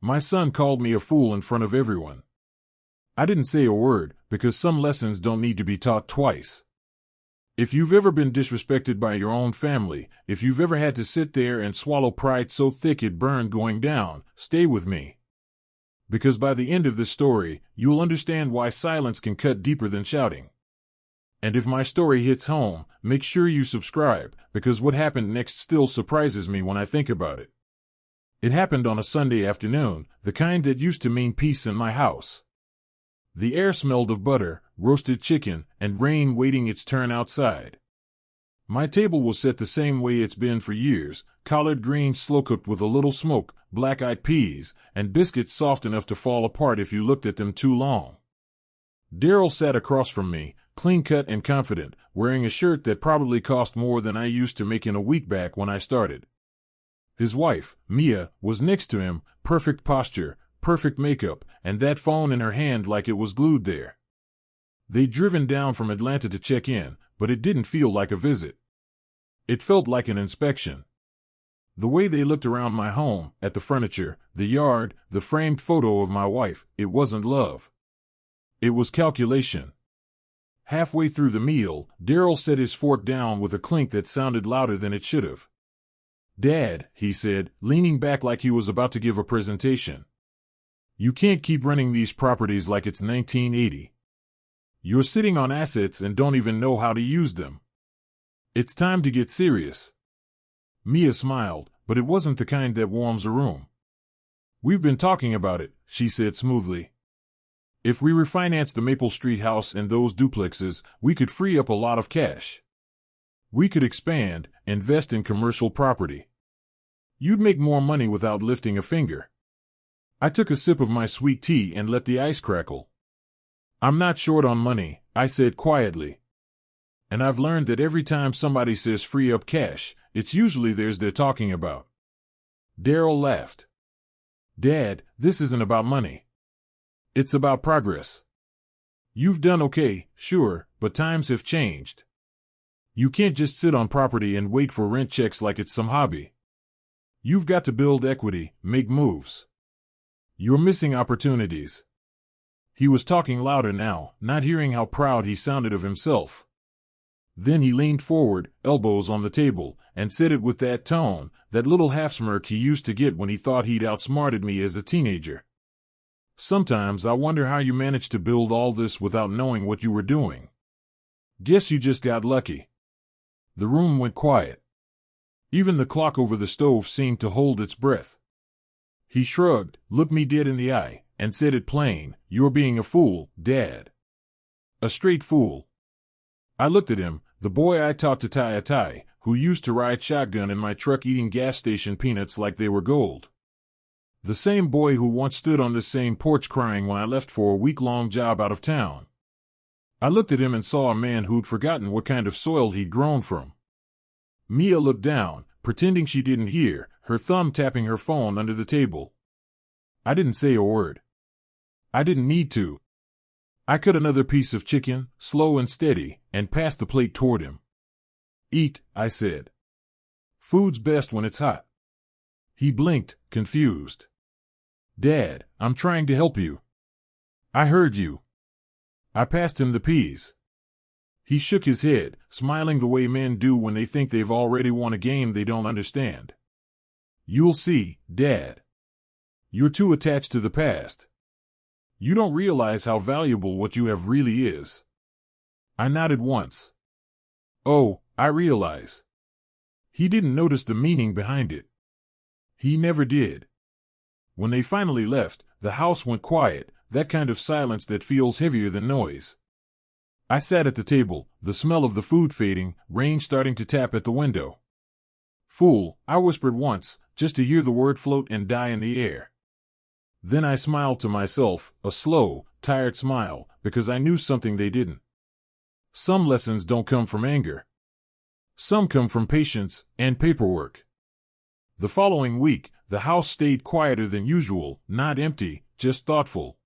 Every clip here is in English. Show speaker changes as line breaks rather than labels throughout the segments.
My son called me a fool in front of everyone. I didn't say a word, because some lessons don't need to be taught twice. If you've ever been disrespected by your own family, if you've ever had to sit there and swallow pride so thick it burned going down, stay with me. Because by the end of this story, you'll understand why silence can cut deeper than shouting. And if my story hits home, make sure you subscribe, because what happened next still surprises me when I think about it. It happened on a Sunday afternoon, the kind that used to mean peace in my house. The air smelled of butter, roasted chicken, and rain waiting its turn outside. My table was set the same way it's been for years, collard greens slow-cooked with a little smoke, black-eyed peas, and biscuits soft enough to fall apart if you looked at them too long. Daryl sat across from me, clean-cut and confident, wearing a shirt that probably cost more than I used to make in a week back when I started. His wife, Mia, was next to him, perfect posture, perfect makeup, and that phone in her hand like it was glued there. They'd driven down from Atlanta to check in, but it didn't feel like a visit. It felt like an inspection. The way they looked around my home, at the furniture, the yard, the framed photo of my wife, it wasn't love. It was calculation. Halfway through the meal, Daryl set his fork down with a clink that sounded louder than it should have. "Dad," he said, leaning back like he was about to give a presentation. "You can't keep running these properties like it's 1980. You're sitting on assets and don't even know how to use them. It's time to get serious." Mia smiled, but it wasn't the kind that warms a room. "We've been talking about it," she said smoothly. "If we refinance the Maple Street house and those duplexes, we could free up a lot of cash. We could expand, invest in commercial property. You'd make more money without lifting a finger." I took a sip of my sweet tea and let the ice crackle. "I'm not short on money," I said quietly. "And I've learned that every time somebody says free up cash, it's usually theirs they're talking about." Daryl laughed. "Dad, this isn't about money. It's about progress. You've done okay, sure, but times have changed. You can't just sit on property and wait for rent checks like it's some hobby. You've got to build equity, make moves. You're missing opportunities." He was talking louder now, not hearing how proud he sounded of himself. Then he leaned forward, elbows on the table, and said it with that tone, that little half-smirk he used to get when he thought he'd outsmarted me as a teenager. "Sometimes I wonder how you managed to build all this without knowing what you were doing. Guess you just got lucky." The room went quiet. Even the clock over the stove seemed to hold its breath. He shrugged, looked me dead in the eye, and said it plain, "You're being a fool, Dad. A straight fool." I looked at him, the boy I taught to tie a tie, who used to ride shotgun in my truck eating gas station peanuts like they were gold. The same boy who once stood on this same porch crying when I left for a week-long job out of town. I looked at him and saw a man who'd forgotten what kind of soil he'd grown from. Mia looked down, pretending she didn't hear, her thumb tapping her phone under the table. I didn't say a word. I didn't need to. I cut another piece of chicken, slow and steady, and passed the plate toward him. "Eat," I said. "Food's best when it's hot." He blinked, confused. "Dad, I'm trying to help you." "I heard you." I passed him the peas. He shook his head, smiling the way men do when they think they've already won a game they don't understand. "You'll see, Dad. You're too attached to the past. You don't realize how valuable what you have really is." I nodded once. "Oh, I realize." He didn't notice the meaning behind it. He never did. When they finally left, the house went quiet, that kind of silence that feels heavier than noise. I sat at the table, the smell of the food fading, rain starting to tap at the window. "Fool," I whispered once, just to hear the word float and die in the air. Then I smiled to myself, a slow, tired smile, because I knew something they didn't. Some lessons don't come from anger. Some come from patience and paperwork. The following week, the house stayed quieter than usual, not empty, just thoughtful.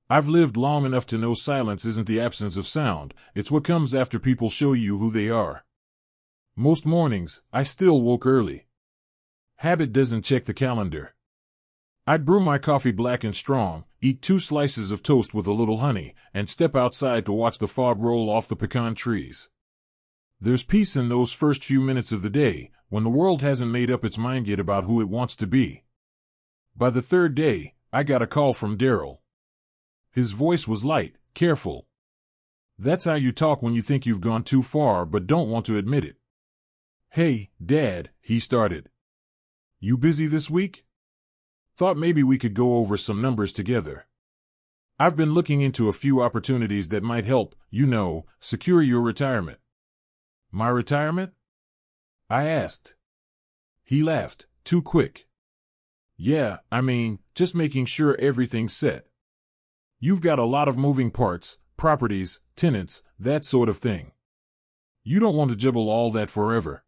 I've lived long enough to know silence isn't the absence of sound, it's what comes after people show you who they are. Most mornings, I still woke early. Habit doesn't check the calendar. I'd brew my coffee black and strong, eat 2 slices of toast with a little honey, and step outside to watch the fog roll off the pecan trees. There's peace in those first few minutes of the day, when the world hasn't made up its mind yet about who it wants to be. By the third day, I got a call from Daryl. His voice was light, careful. That's how you talk when you think you've gone too far but don't want to admit it. "Hey, Dad," he started. "You busy this week? Thought maybe we could go over some numbers together. I've been looking into a few opportunities that might help, secure your retirement." "My retirement?" I asked. He laughed, too quick. "Yeah, just making sure everything's set. You've got a lot of moving parts, properties, tenants, that sort of thing. You don't want to juggle all that forever."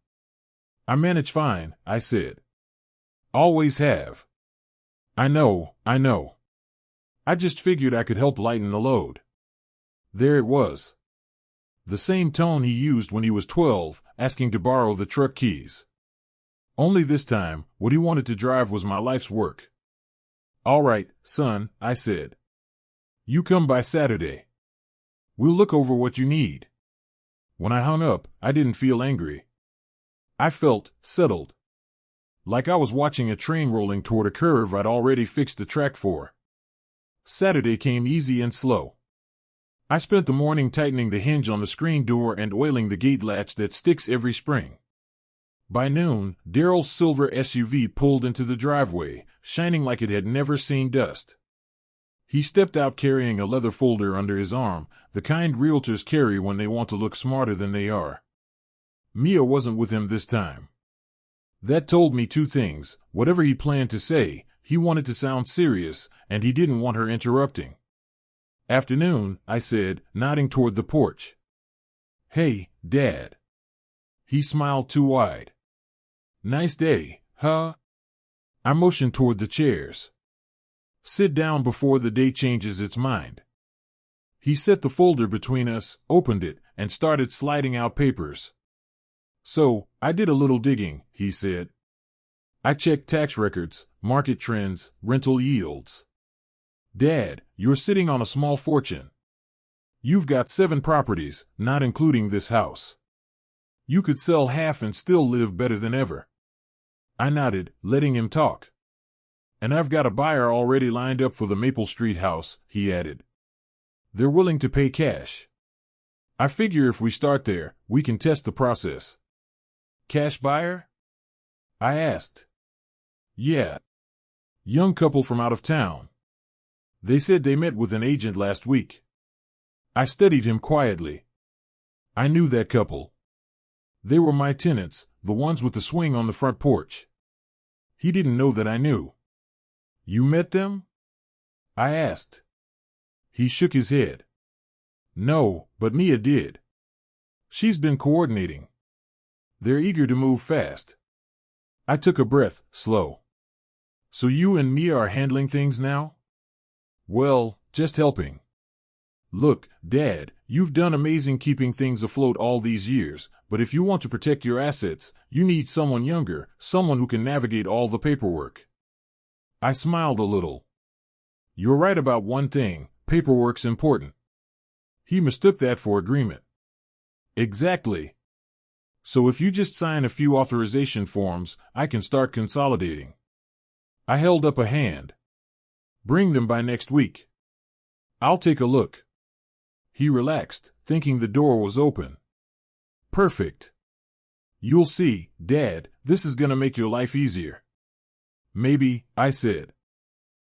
"I manage fine," I said. "Always have." I know. I just figured I could help lighten the load." There it was. The same tone he used when he was 12, asking to borrow the truck keys. Only this time, what he wanted to drive was my life's work. "All right, son," I said. "You come by Saturday. We'll look over what you need." When I hung up, I didn't feel angry. I felt settled. Like I was watching a train rolling toward a curve I'd already fixed the track for. Saturday came easy and slow. I spent the morning tightening the hinge on the screen door and oiling the gate latch that sticks every spring. By noon, Daryl's silver SUV pulled into the driveway, shining like it had never seen dust. He stepped out carrying a leather folder under his arm, the kind realtors carry when they want to look smarter than they are. Mia wasn't with him this time. That told me 2 things. Whatever he planned to say, he wanted to sound serious, and he didn't want her interrupting. "Afternoon," I said, nodding toward the porch. "Hey, Dad." He smiled too wide. "Nice day, huh?" I motioned toward the chairs. "Sit down before the day changes its mind." He set the folder between us, opened it, and started sliding out papers. "So, I did a little digging," he said. "I checked tax records, market trends, rental yields. Dad, you're sitting on a small fortune. You've got 7 properties, not including this house. You could sell half and still live better than ever." I nodded, letting him talk. "And I've got a buyer already lined up for the Maple Street house," he added. "They're willing to pay cash. I figure if we start there, we can test the process." "Cash buyer?" I asked. "Yeah. Young couple from out of town. They said they met with an agent last week." I studied him quietly. I knew that couple. They were my tenants, the ones with the swing on the front porch. He didn't know that I knew. "You met them?" I asked. He shook his head. "No, but Mia did. She's been coordinating. They're eager to move fast." I took a breath, slow. "So you and Mia are handling things now?" "Well, just helping. Look, Dad, you've done amazing keeping things afloat all these years, but if you want to protect your assets, you need someone younger, someone who can navigate all the paperwork." I smiled a little. "You're right about one thing, paperwork's important." He mistook that for agreement. "Exactly. So if you just sign a few authorization forms, I can start consolidating." I held up a hand. "Bring them by next week." "I'll take a look." He relaxed, thinking the door was open. "Perfect. You'll see, Dad, this is gonna make your life easier." "Maybe," I said.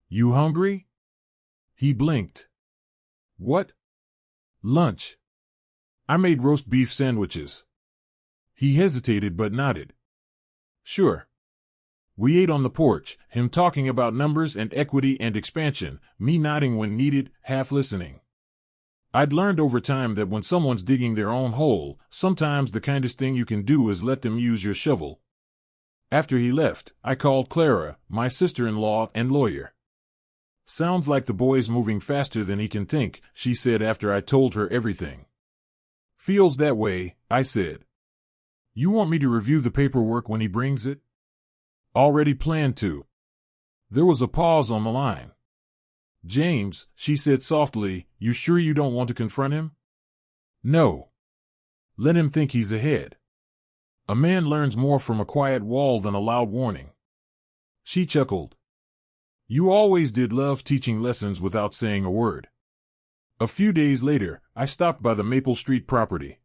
"You hungry?" He blinked. "What?" "Lunch. I made roast beef sandwiches." He hesitated but nodded. "Sure." We ate on the porch, him talking about numbers and equity and expansion, me nodding when needed, half listening. I'd learned over time that when someone's digging their own hole, sometimes the kindest thing you can do is let them use your shovel. After he left, I called Clara, my sister-in-law and lawyer. "Sounds like the boy's moving faster than he can think," she said after I told her everything. "Feels that way," I said. "You want me to review the paperwork when he brings it?" "Already planned to." There was a pause on the line. James, she said softly, you sure you don't want to confront him? No. Let him think he's ahead. A man learns more from a quiet wall than a loud warning. She chuckled. You always did love teaching lessons without saying a word. A few days later, I stopped by the Maple Street property.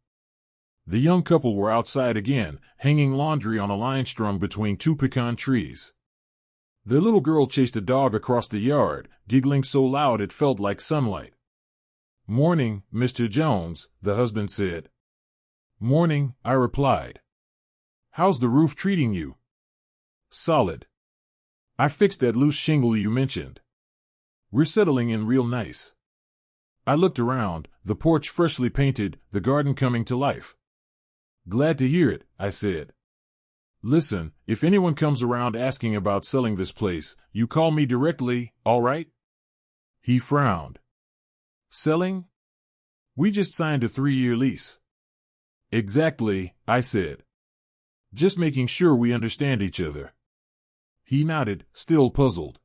The young couple were outside again, hanging laundry on a line strung between two pecan trees. Their little girl chased a dog across the yard, giggling so loud it felt like sunlight. Morning, Mr. Jones, the husband said. Morning, I replied. How's the roof treating you? Solid. I fixed that loose shingle you mentioned. We're settling in real nice. I looked around, the porch freshly painted, the garden coming to life. Glad to hear it, I said. Listen, if anyone comes around asking about selling this place, you call me directly, all right? He frowned. Selling? We just signed a 3-year lease. Exactly, I said. Just making sure we understand each other. He nodded, still puzzled.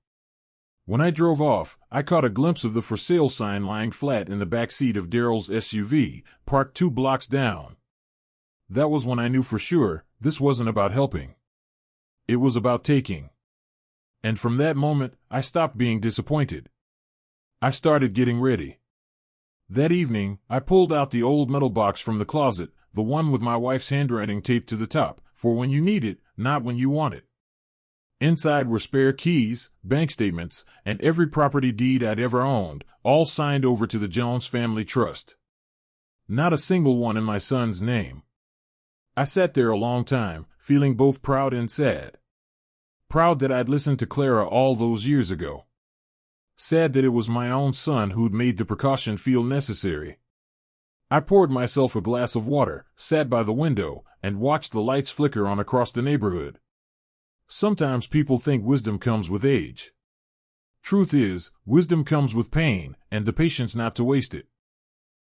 When I drove off, I caught a glimpse of the for sale sign lying flat in the back seat of Daryl's SUV, parked 2 blocks down. That was when I knew for sure this wasn't about helping. It was about taking. And from that moment, I stopped being disappointed. I started getting ready. That evening, I pulled out the old metal box from the closet, the one with my wife's handwriting taped to the top, for when you need it, not when you want it. Inside were spare keys, bank statements, and every property deed I'd ever owned, all signed over to the Jones Family Trust. Not a single one in my son's name. I sat there a long time, feeling both proud and sad. Proud that I'd listened to Clara all those years ago. Sad that it was my own son who'd made the precaution feel necessary. I poured myself a glass of water, sat by the window, and watched the lights flicker on across the neighborhood. Sometimes people think wisdom comes with age. Truth is, wisdom comes with pain, and the patience not to waste it.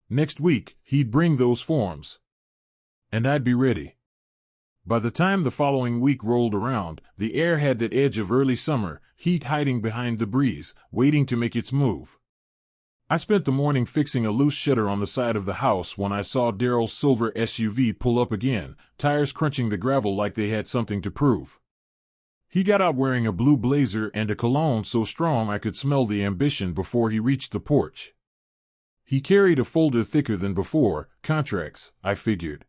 Next week, he'd bring those forms. And I'd be ready. By the time the following week rolled around, the air had that edge of early summer, heat hiding behind the breeze, waiting to make its move. I spent the morning fixing a loose shutter on the side of the house when I saw Daryl's silver SUV pull up again, tires crunching the gravel like they had something to prove. He got out wearing a blue blazer and a cologne so strong I could smell the ambition before he reached the porch. He carried a folder thicker than before, contracts, I figured.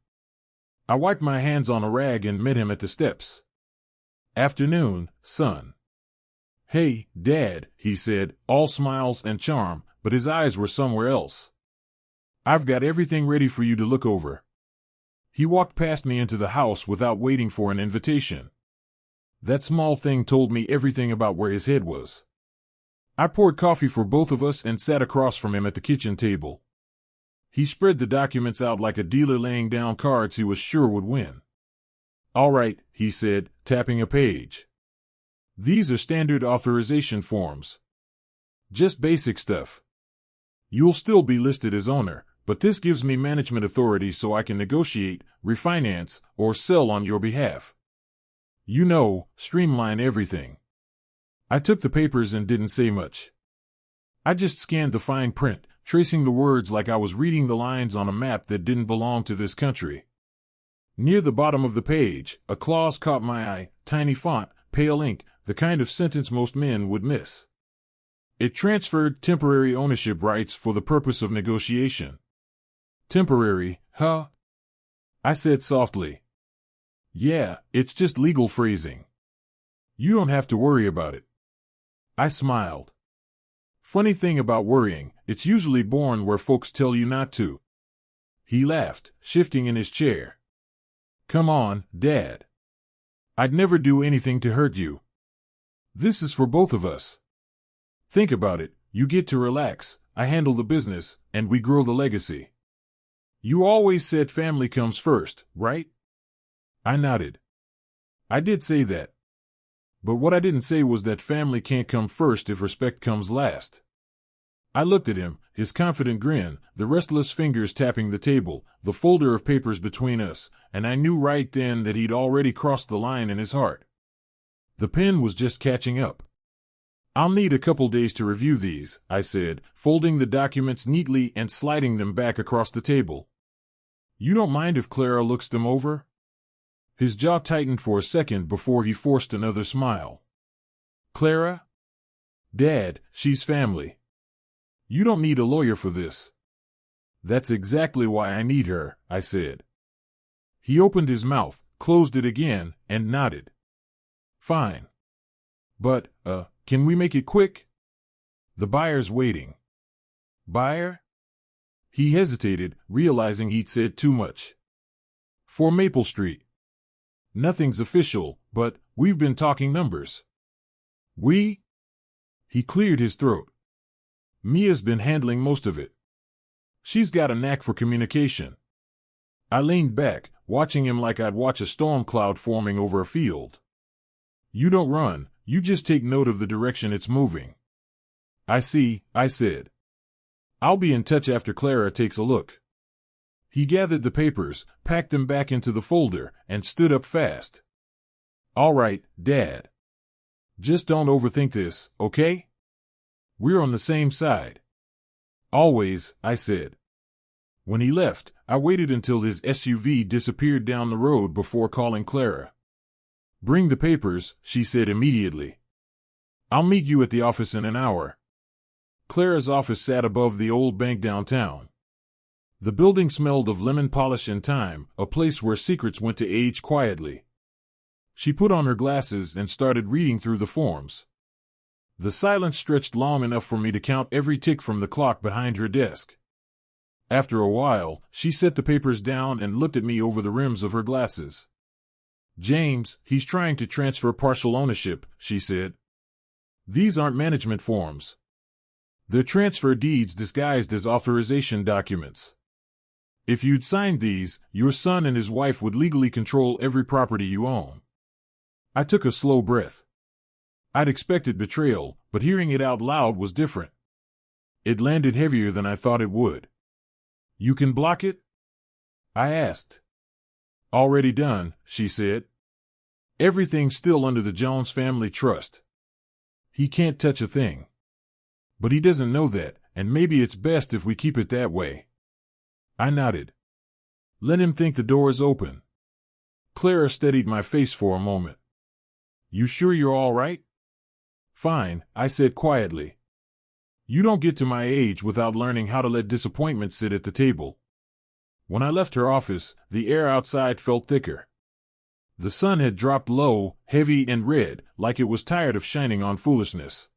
I wiped my hands on a rag and met him at the steps. Afternoon, son. Hey, Dad, he said, all smiles and charm, but his eyes were somewhere else. I've got everything ready for you to look over. He walked past me into the house without waiting for an invitation. That small thing told me everything about where his head was. I poured coffee for both of us and sat across from him at the kitchen table. He spread the documents out like a dealer laying down cards he was sure would win. All right, he said, tapping a page. These are standard authorization forms. Just basic stuff. You'll still be listed as owner, but this gives me management authority so I can negotiate, refinance, or sell on your behalf. You know, streamline everything. I took the papers and didn't say much. I just scanned the fine print, tracing the words like I was reading the lines on a map that didn't belong to this country. Near the bottom of the page, a clause caught my eye, tiny font, pale ink, the kind of sentence most men would miss. It transferred temporary ownership rights for the purpose of negotiation. Temporary, huh? I said softly. Yeah, it's just legal phrasing. You don't have to worry about it. I smiled. Funny thing about worrying, it's usually born where folks tell you not to. He laughed, shifting in his chair. Come on, Dad. I'd never do anything to hurt you. This is for both of us. Think about it, you get to relax, I handle the business, and we grow the legacy. You always said family comes first, right? I nodded. I did say that. But what I didn't say was that family can't come first if respect comes last. I looked at him, his confident grin, the restless fingers tapping the table, the folder of papers between us, and I knew right then that he'd already crossed the line in his heart. The pen was just catching up. I'll need a couple days to review these, I said, folding the documents neatly and sliding them back across the table. You don't mind if Clara looks them over? His jaw tightened for a second before he forced another smile. Clara? Dad, she's family. You don't need a lawyer for this. That's exactly why I need her, I said. He opened his mouth, closed it again, and nodded. Fine. But, can we make it quick? The buyer's waiting. Buyer? He hesitated, realizing he'd said too much. For Maple Street. Nothing's official, but we've been talking numbers. We? He cleared his throat. Mia's been handling most of it. She's got a knack for communication. I leaned back, watching him like I'd watch a storm cloud forming over a field. You don't run, you just take note of the direction it's moving. I see, I said. I'll be in touch after Clara takes a look. He gathered the papers, packed them back into the folder, and stood up fast. All right, Dad. Just don't overthink this, okay? We're on the same side. Always, I said. When he left, I waited until his SUV disappeared down the road before calling Clara. Bring the papers, she said immediately. I'll meet you at the office in an hour. Clara's office sat above the old bank downtown. The building smelled of lemon polish and time, a place where secrets went to age quietly. She put on her glasses and started reading through the forms. The silence stretched long enough for me to count every tick from the clock behind her desk. After a while, she set the papers down and looked at me over the rims of her glasses. James, he's trying to transfer partial ownership, she said. These aren't management forms. They're transfer deeds disguised as authorization documents. If you'd signed these, your son and his wife would legally control every property you own. I took a slow breath. I'd expected betrayal, but hearing it out loud was different. It landed heavier than I thought it would. You can block it? I asked. Already done, she said. Everything's still under the Jones family trust. He can't touch a thing. But he doesn't know that, and maybe it's best if we keep it that way. I nodded. Let him think the door is open. Clara steadied my face for a moment. You sure you're all right? Fine, I said quietly. You don't get to my age without learning how to let disappointment sit at the table. When I left her office, the air outside felt thicker. The sun had dropped low, heavy and red, like it was tired of shining on foolishness.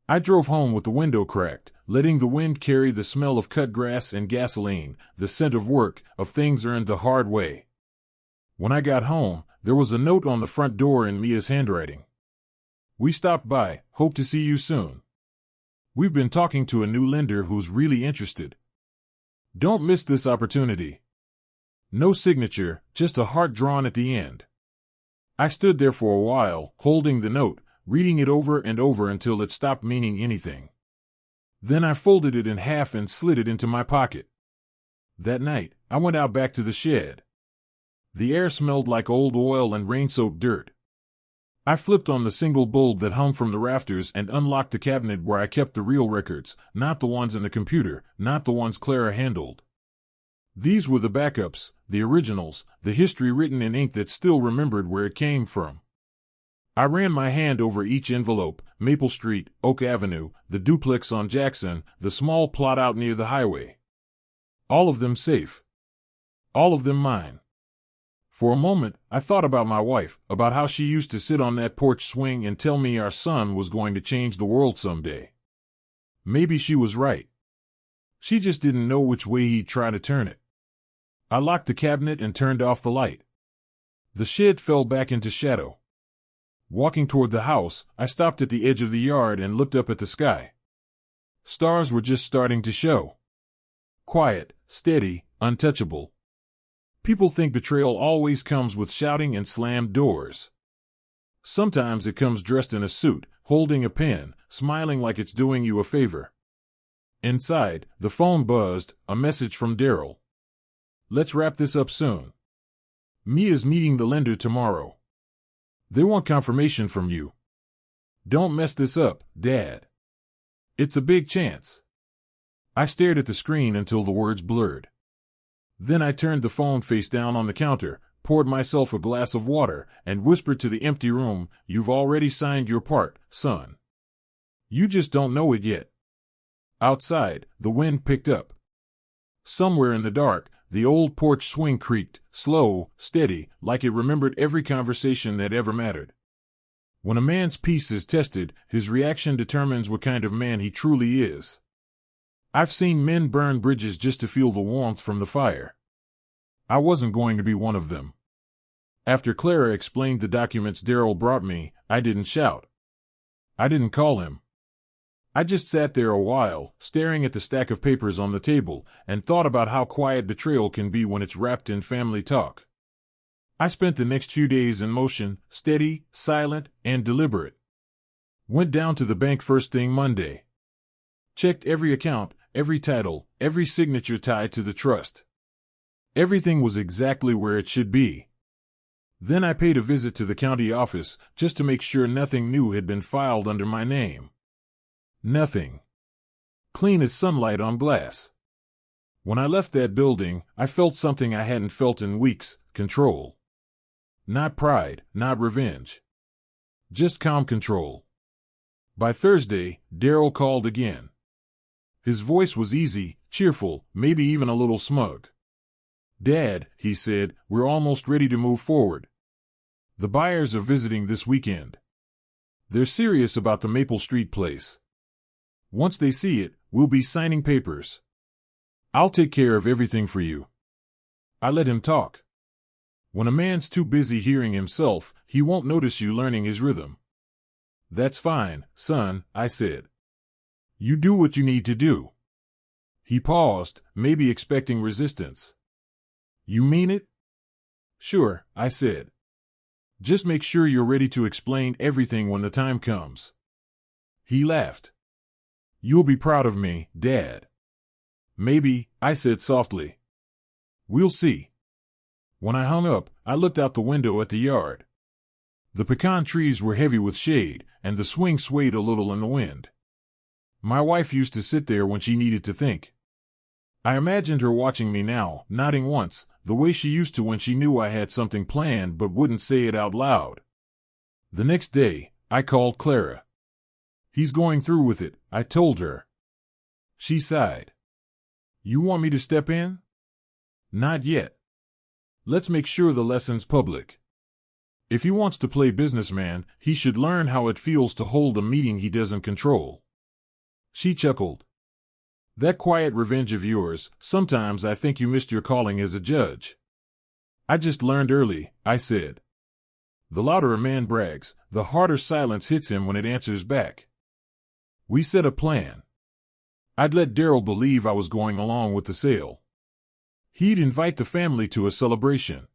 I drove home with the window cracked, letting the wind carry the smell of cut grass and gasoline, the scent of work, of things earned the hard way. When I got home, there was a note on the front door in Mia's handwriting. We stopped by, hope to see you soon. We've been talking to a new lender who's really interested. Don't miss this opportunity. No signature, just a heart drawn at the end. I stood there for a while, holding the note, reading it over and over until it stopped meaning anything. Then I folded it in half and slid it into my pocket. That night, I went out back to the shed. The air smelled like old oil and rain-soaked dirt. I flipped on the single bulb that hung from the rafters and unlocked the cabinet where I kept the real records, not the ones in the computer, not the ones Clara handled. These were the backups, the originals, the history written in ink that still remembered where it came from. I ran my hand over each envelope: Maple Street, Oak Avenue, the duplex on Jackson, the small plot out near the highway. All of them safe. All of them mine. For a moment, I thought about my wife, about how she used to sit on that porch swing and tell me our son was going to change the world someday. Maybe she was right. She just didn't know which way he'd try to turn it. I locked the cabinet and turned off the light. The shed fell back into shadow. Walking toward the house, I stopped at the edge of the yard and looked up at the sky. Stars were just starting to show. Quiet, steady, untouchable. People think betrayal always comes with shouting and slammed doors. Sometimes it comes dressed in a suit, holding a pen, smiling like it's doing you a favor. Inside, the phone buzzed, a message from Daryl. Let's wrap this up soon. Mia's meeting the lender tomorrow. They want confirmation from you. Don't mess this up, Dad. It's a big chance. I stared at the screen until the words blurred. Then I turned the phone face down on the counter, poured myself a glass of water, and whispered to the empty room, "You've already signed your part, son. You just don't know it yet." Outside, the wind picked up. Somewhere in the dark, the old porch swing creaked, slow, steady, like it remembered every conversation that ever mattered. When a man's peace is tested, his reaction determines what kind of man he truly is. I've seen men burn bridges just to feel the warmth from the fire. I wasn't going to be one of them. After Clara explained the documents Daryl brought me, I didn't shout. I didn't call him. I just sat there a while, staring at the stack of papers on the table, and thought about how quiet betrayal can be when it's wrapped in family talk. I spent the next few days in motion, steady, silent, and deliberate. Went down to the bank first thing Monday. Checked every account, every title, every signature tied to the trust. Everything was exactly where it should be. Then I paid a visit to the county office, just to make sure nothing new had been filed under my name. Nothing. Clean as sunlight on glass. When I left that building, I felt something I hadn't felt in weeks: control. Not pride, not revenge. Just calm control. By Thursday, Daryl called again. His voice was easy, cheerful, maybe even a little smug. "Dad," he said, "we're almost ready to move forward. The buyers are visiting this weekend. They're serious about the Maple Street place. Once they see it, we'll be signing papers. I'll take care of everything for you." I let him talk. When a man's too busy hearing himself, he won't notice you learning his rhythm. "That's fine, son," I said. "You do what you need to do." He paused, maybe expecting resistance. "You mean it?" "Sure," I said. "Just make sure you're ready to explain everything when the time comes." He laughed. "You'll be proud of me, Dad." "Maybe," I said softly. "We'll see." When I hung up, I looked out the window at the yard. The pecan trees were heavy with shade, and the swing swayed a little in the wind. My wife used to sit there when she needed to think. I imagined her watching me now, nodding once, the way she used to when she knew I had something planned but wouldn't say it out loud. The next day, I called Clara. "He's going through with it," I told her. She sighed. "You want me to step in?" "Not yet. Let's make sure the lesson's public. If he wants to play businessman, he should learn how it feels to hold a meeting he doesn't control." She chuckled. "That quiet revenge of yours, sometimes I think you missed your calling as a judge." "I just learned early," I said. The louder a man brags, the harder silence hits him when it answers back. We set a plan. I'd let Daryl believe I was going along with the sale. He'd invite the family to a celebration.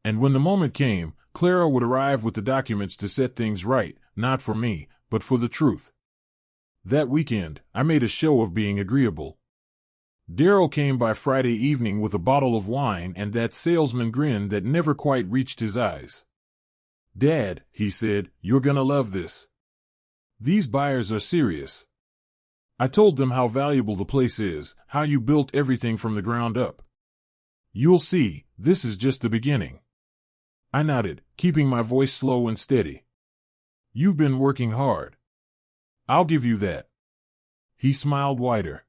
And when the moment came, Clara would arrive with the documents to set things right, not for me, but for the truth. That weekend, I made a show of being agreeable. Daryl came by Friday evening with a bottle of wine and that salesman grin that never quite reached his eyes. "Dad," he said, "you're gonna love this. These buyers are serious." I told them how valuable the place is, how you built everything from the ground up. "You'll see, this is just the beginning." I nodded, keeping my voice slow and steady. "You've been working hard. I'll give you that." He smiled wider.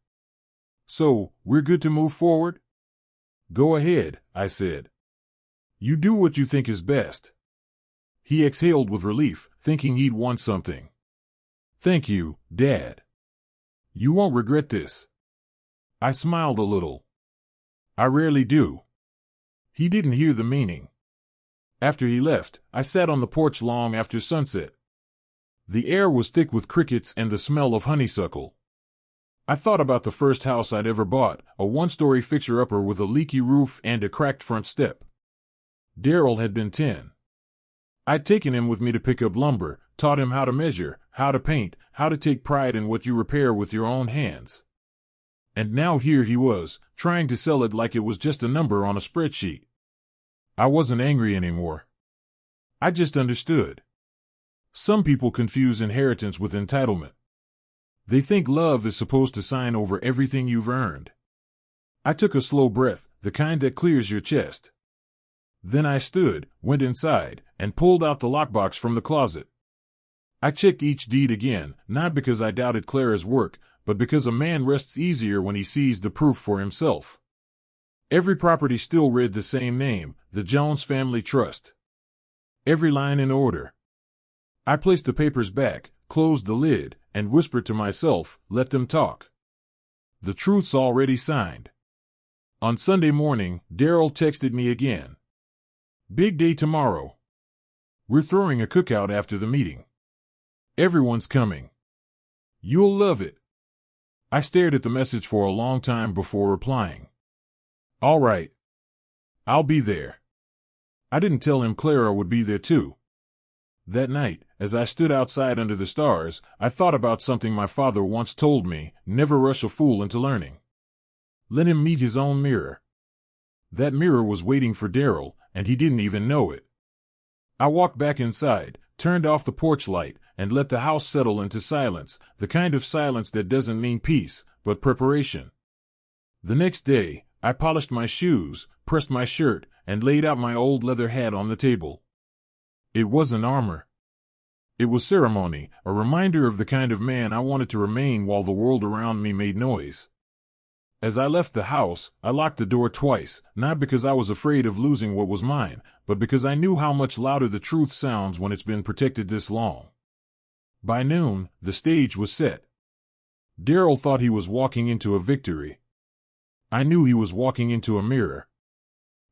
"So, we're good to move forward?" "Go ahead," I said. "You do what you think is best." He exhaled with relief, thinking he'd won something. "Thank you, Dad. You won't regret this." I smiled a little. "I rarely do." He didn't hear the meaning. After he left, I sat on the porch long after sunset. The air was thick with crickets and the smell of honeysuckle. I thought about the first house I'd ever bought, a one-story fixer-upper with a leaky roof and a cracked front step. Daryl had been 10. I'd taken him with me to pick up lumber, taught him how to measure, how to paint, how to take pride in what you repair with your own hands. And now here he was, trying to sell it like it was just a number on a spreadsheet. I wasn't angry anymore. I just understood. Some people confuse inheritance with entitlement. They think love is supposed to sign over everything you've earned. I took a slow breath, the kind that clears your chest. Then I stood, went inside, and pulled out the lockbox from the closet. I checked each deed again, not because I doubted Clara's work, but because a man rests easier when he sees the proof for himself. Every property still read the same name, the Jones Family Trust. Every line in order. I placed the papers back, closed the lid, and whispered to myself, let them talk. The truth's already signed. On Sunday morning, Daryl texted me again. Big day tomorrow. We're throwing a cookout after the meeting. Everyone's coming. You'll love it. I stared at the message for a long time before replying. All right. I'll be there. I didn't tell him Clara would be there too. That night, as I stood outside under the stars, I thought about something my father once told me, never rush a fool into learning. Let him meet his own mirror. That mirror was waiting for Daryl, and he didn't even know it. I walked back inside, turned off the porch light, and let the house settle into silence, the kind of silence that doesn't mean peace, but preparation. The next day, I polished my shoes, pressed my shirt, and laid out my old leather hat on the table. It wasn't armor. It was ceremony, a reminder of the kind of man I wanted to remain while the world around me made noise. As I left the house, I locked the door twice, not because I was afraid of losing what was mine, but because I knew how much louder the truth sounds when it's been protected this long. By noon, the stage was set. Daryl thought he was walking into a victory. I knew he was walking into a mirror.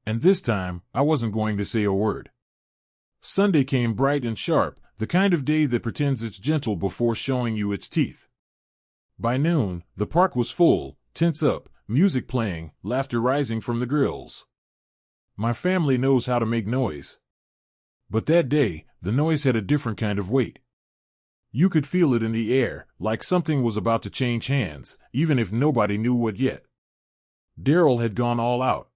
And this time, I wasn't going to say a word. Sunday came bright and sharp, the kind of day that pretends it's gentle before showing you its teeth. By noon, the park was full, tents up, music playing, laughter rising from the grills. My family knows how to make noise. But that day, the noise had a different kind of weight. You could feel it in the air, like something was about to change hands, even if nobody knew what yet. Daryl had gone all out.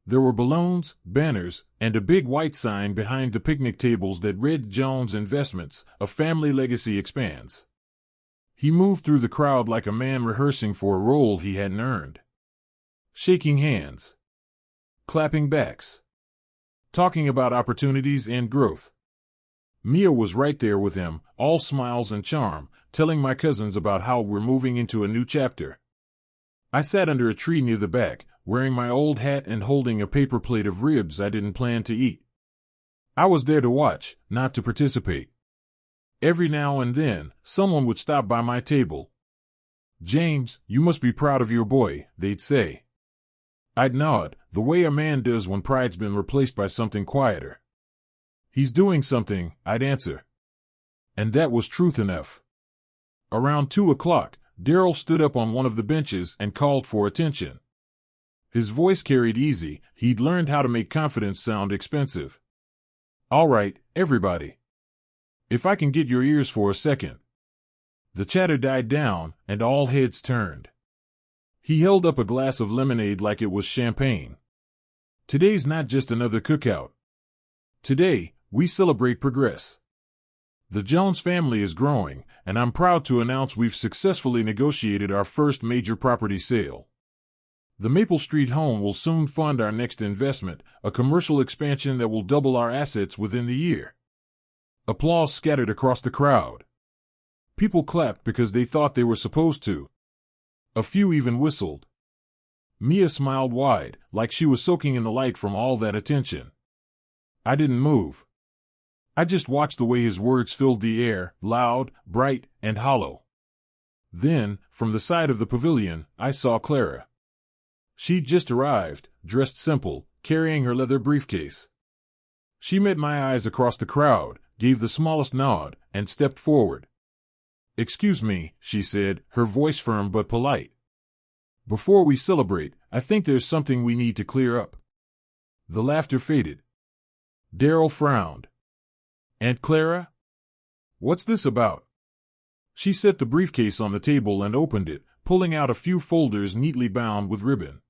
There were balloons, banners, and a big white sign behind the picnic tables that read Jones Investments, a family legacy expands. He moved through the crowd like a man rehearsing for a role he hadn't earned. Shaking hands. Clapping backs. Talking about opportunities and growth. Mia was right there with him, all smiles and charm, telling my cousins about how we're moving into a new chapter. I sat under a tree near the back, wearing my old hat and holding a paper plate of ribs I didn't plan to eat. I was there to watch, not to participate. Every now and then, someone would stop by my table. "James, you must be proud of your boy," they'd say. I'd nod, the way a man does when pride's been replaced by something quieter. "He's doing something," I'd answer. And that was truth enough. Around 2 o'clock, Daryl stood up on one of the benches and called for attention. His voice carried easy, he'd learned how to make confidence sound expensive. "All right, everybody. If I can get your ears for a second." The chatter died down, and all heads turned. He held up a glass of lemonade like it was champagne. "Today's not just another cookout. Today, we celebrate progress. The Jones family is growing, and I'm proud to announce we've successfully negotiated our first major property sale. The Maple Street home will soon fund our next investment, a commercial expansion that will double our assets within the year." Applause scattered across the crowd. People clapped because they thought they were supposed to. A few even whistled. Mia smiled wide, like she was soaking in the light from all that attention. I didn't move. I just watched the way his words filled the air, loud, bright, and hollow. Then, from the side of the pavilion, I saw Clara. She'd just arrived, dressed simple, carrying her leather briefcase. She met my eyes across the crowd, gave the smallest nod, and stepped forward. "Excuse me," she said, her voice firm but polite. "Before we celebrate, I think there's something we need to clear up." The laughter faded. Daryl frowned. "Aunt Clara? What's this about?" She set the briefcase on the table and opened it, pulling out a few folders neatly bound with ribbon.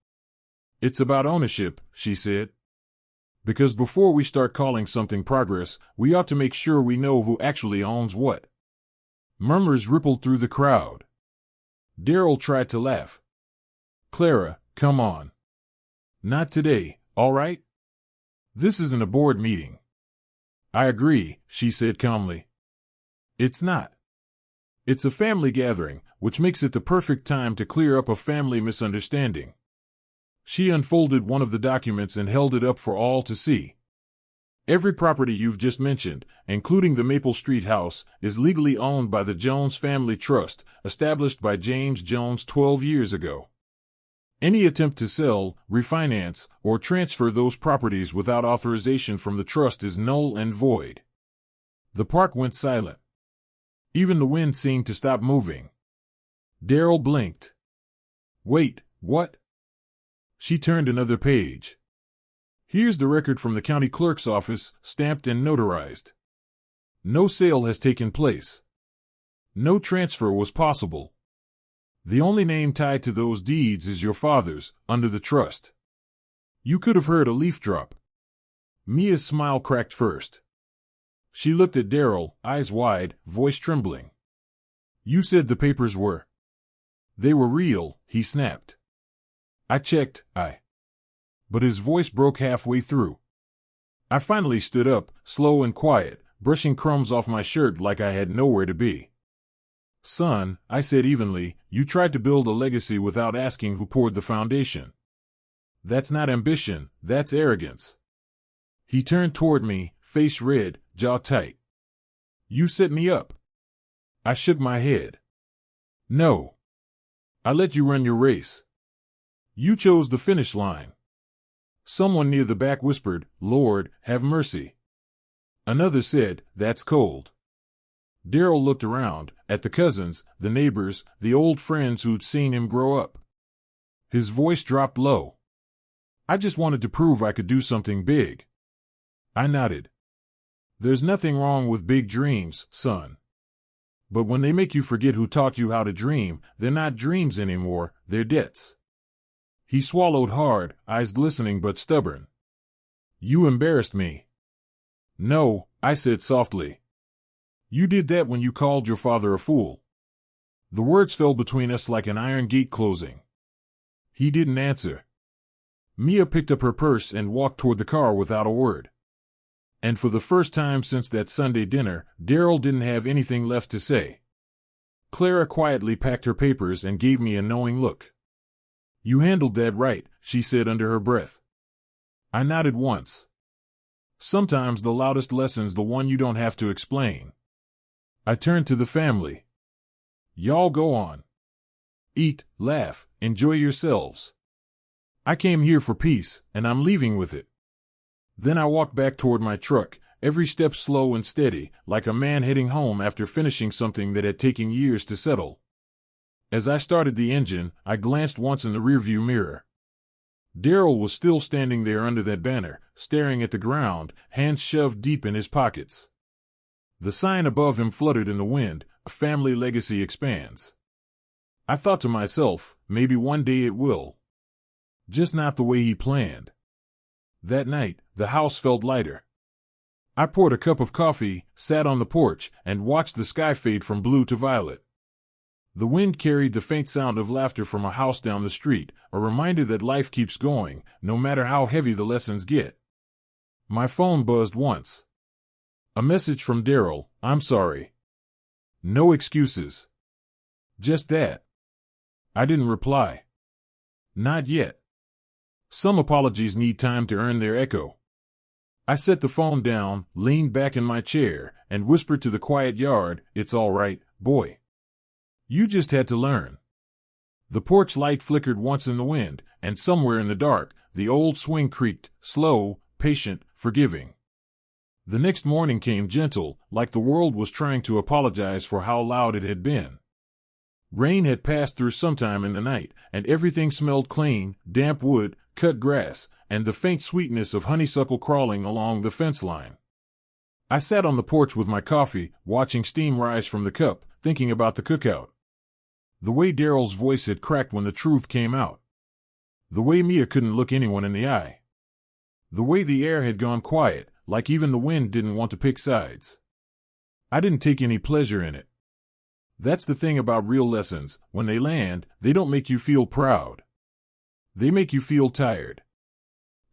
"It's about ownership," she said. Because before we start calling something progress, we ought to make sure we know who actually owns what. Murmurs rippled through the crowd. Darrell tried to laugh. Clara, come on. Not today, all right? This isn't a board meeting. I agree, she said calmly. It's not. It's a family gathering, which makes it the perfect time to clear up a family misunderstanding. She unfolded one of the documents and held it up for all to see. Every property you've just mentioned, including the Maple Street house, is legally owned by the Jones Family Trust, established by James Jones 12 years ago. Any attempt to sell, refinance, or transfer those properties without authorization from the trust is null and void. The park went silent. Even the wind seemed to stop moving. Darrell blinked. Wait, what? She turned another page. Here's the record from the county clerk's office, stamped and notarized. No sale has taken place. No transfer was possible. The only name tied to those deeds is your father's, under the trust. You could have heard a leaf drop. Mia's smile cracked first. She looked at Darrell, eyes wide, voice trembling. You said the papers were. They were real, he snapped. I checked, But his voice broke halfway through. I finally stood up, slow and quiet, brushing crumbs off my shirt like I had nowhere to be. Son, I said evenly, you tried to build a legacy without asking who poured the foundation. That's not ambition, that's arrogance. He turned toward me, face red, jaw tight. You set me up. I shook my head. No. I let you run your race. You chose the finish line. Someone near the back whispered, Lord, have mercy. Another said, that's cold. Darrell looked around, at the cousins, the neighbors, the old friends who'd seen him grow up. His voice dropped low. I just wanted to prove I could do something big. I nodded. There's nothing wrong with big dreams, son. But when they make you forget who taught you how to dream, they're not dreams anymore, they're debts. He swallowed hard, eyes glistening but stubborn. You embarrassed me. No, I said softly. You did that when you called your father a fool. The words fell between us like an iron gate closing. He didn't answer. Mia picked up her purse and walked toward the car without a word. And for the first time since that Sunday dinner, Darrell didn't have anything left to say. Clara quietly packed her papers and gave me a knowing look. You handled that right, she said under her breath. I nodded once. Sometimes the loudest lesson's the one you don't have to explain. I turned to the family. Y'all go on. Eat, laugh, enjoy yourselves. I came here for peace, and I'm leaving with it. Then I walked back toward my truck, every step slow and steady, like a man heading home after finishing something that had taken years to settle. As I started the engine, I glanced once in the rearview mirror. Darrell was still standing there under that banner, staring at the ground, hands shoved deep in his pockets. The sign above him fluttered in the wind, a family legacy expands. I thought to myself, maybe one day it will. Just not the way he planned. That night, the house felt lighter. I poured a cup of coffee, sat on the porch, and watched the sky fade from blue to violet. The wind carried the faint sound of laughter from a house down the street, a reminder that life keeps going, no matter how heavy the lessons get. My phone buzzed once. A message from Darrell, I'm sorry. No excuses. Just that. I didn't reply. Not yet. Some apologies need time to earn their echo. I set the phone down, leaned back in my chair, and whispered to the quiet yard, it's all right, boy. You just had to learn. The porch light flickered once in the wind, and somewhere in the dark, the old swing creaked, slow, patient, forgiving. The next morning came gentle, like the world was trying to apologize for how loud it had been. Rain had passed through sometime in the night, and everything smelled clean, damp wood, cut grass, and the faint sweetness of honeysuckle crawling along the fence line. I sat on the porch with my coffee, watching steam rise from the cup, thinking about the cookout. The way Darrell's voice had cracked when the truth came out. The way Mia couldn't look anyone in the eye. The way the air had gone quiet, like even the wind didn't want to pick sides. I didn't take any pleasure in it. That's the thing about real lessons. When they land, they don't make you feel proud. They make you feel tired.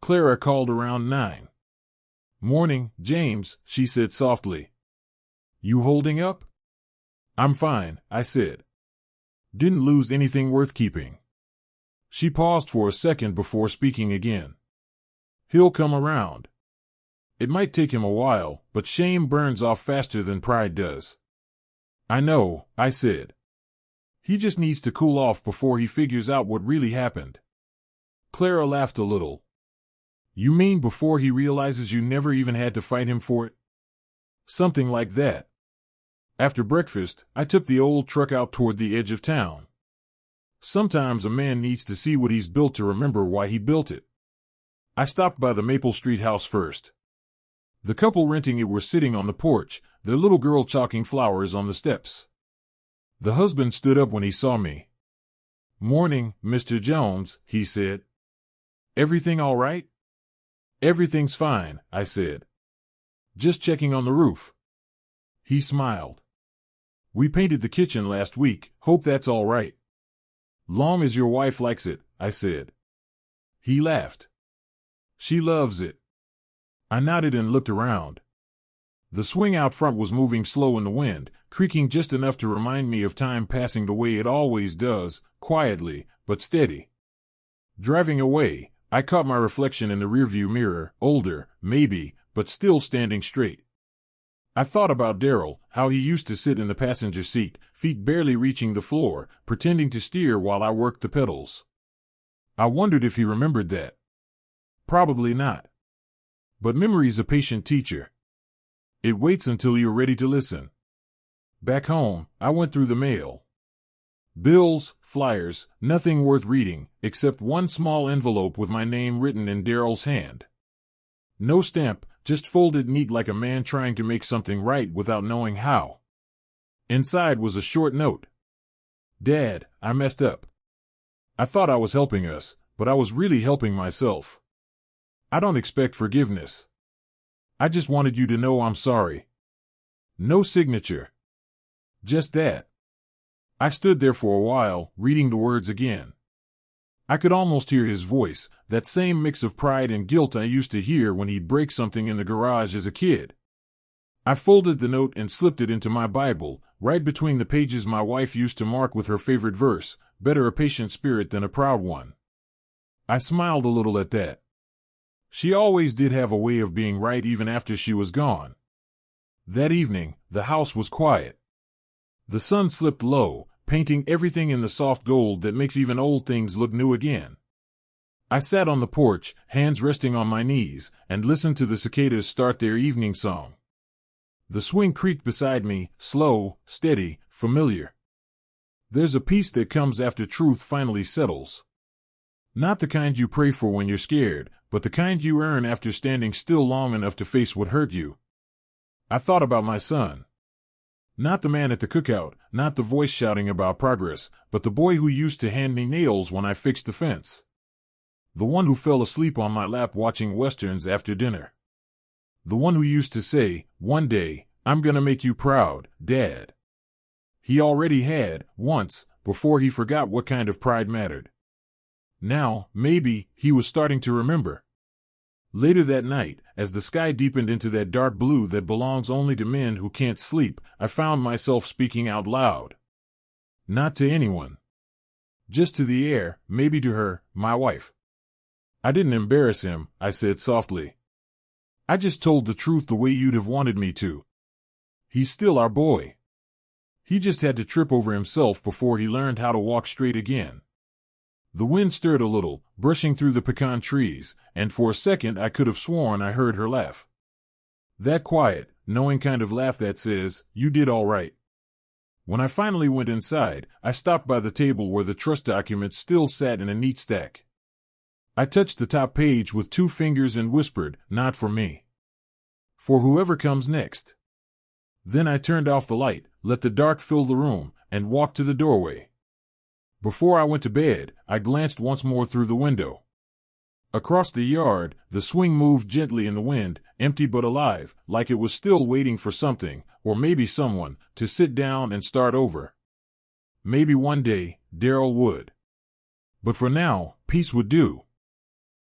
Clara called around 9. "Morning, James," she said softly. "You holding up?" "I'm fine," I said. "Didn't lose anything worth keeping." She paused for a second before speaking again. "He'll come around. It might take him a while, but shame burns off faster than pride does." "I know," I said. "He just needs to cool off before he figures out what really happened." Clara laughed a little. "You mean before he realizes you never even had to fight him for it?" "Something like that." After breakfast, I took the old truck out toward the edge of town. Sometimes a man needs to see what he's built to remember why he built it. I stopped by the Maple Street house first. The couple renting it were sitting on the porch, their little girl chalking flowers on the steps. The husband stood up when he saw me. "Morning, Mr. Jones," he said. "Everything all right?" "Everything's fine," I said. "Just checking on the roof." He smiled. "We painted the kitchen last week, hope that's all right." "Long as your wife likes it," I said. He laughed. "She loves it." I nodded and looked around. The swing out front was moving slow in the wind, creaking just enough to remind me of time passing the way it always does, quietly, but steady. Driving away, I caught my reflection in the rearview mirror, older, maybe, but still standing straight. I thought about Darryl, how he used to sit in the passenger seat, feet barely reaching the floor, pretending to steer while I worked the pedals. I wondered if he remembered that. Probably not. But memory's a patient teacher. It waits until you're ready to listen. Back home, I went through the mail. Bills, flyers, nothing worth reading, except one small envelope with my name written in Darryl's hand. No stamp, just folded neat like a man trying to make something right without knowing how. Inside was a short note. "Dad, I messed up. I thought I was helping us, but I was really helping myself. I don't expect forgiveness. I just wanted you to know I'm sorry." No signature. Just that. I stood there for a while, reading the words again. I could almost hear his voice, that same mix of pride and guilt I used to hear when he'd break something in the garage as a kid. I folded the note and slipped it into my Bible, right between the pages my wife used to mark with her favorite verse, "Better a patient spirit than a proud one." I smiled a little at that. She always did have a way of being right even after she was gone. That evening, the house was quiet. The sun slipped low, painting everything in the soft gold that makes even old things look new again. I sat on the porch, hands resting on my knees, and listened to the cicadas start their evening song. The swing creaked beside me, slow, steady, familiar. There's a peace that comes after truth finally settles. Not the kind you pray for when you're scared, but the kind you earn after standing still long enough to face what hurt you. I thought about my son. Not the man at the cookout, not the voice shouting about progress, but the boy who used to hand me nails when I fixed the fence. The one who fell asleep on my lap watching westerns after dinner. The one who used to say, "One day, I'm gonna make you proud, Dad." He already had, once, before he forgot what kind of pride mattered. Now, maybe, he was starting to remember. Later that night, as the sky deepened into that dark blue that belongs only to men who can't sleep, I found myself speaking out loud. Not to anyone. Just to the air, maybe to her, my wife. I didn't embarrass him, I said softly. I just told the truth the way you'd have wanted me to. He's still our boy. He just had to trip over himself before he learned how to walk straight again. The wind stirred a little, brushing through the pecan trees, and for a second I could have sworn I heard her laugh. That quiet, knowing kind of laugh that says, "You did all right." When I finally went inside, I stopped by the table where the trust documents still sat in a neat stack. I touched the top page with 2 fingers and whispered, "Not for me. For whoever comes next." Then I turned off the light, let the dark fill the room, and walked to the doorway. Before I went to bed, I glanced once more through the window. Across the yard, the swing moved gently in the wind, empty but alive, like it was still waiting for something, or maybe someone, to sit down and start over. Maybe one day, Daryl would. But for now, peace would do.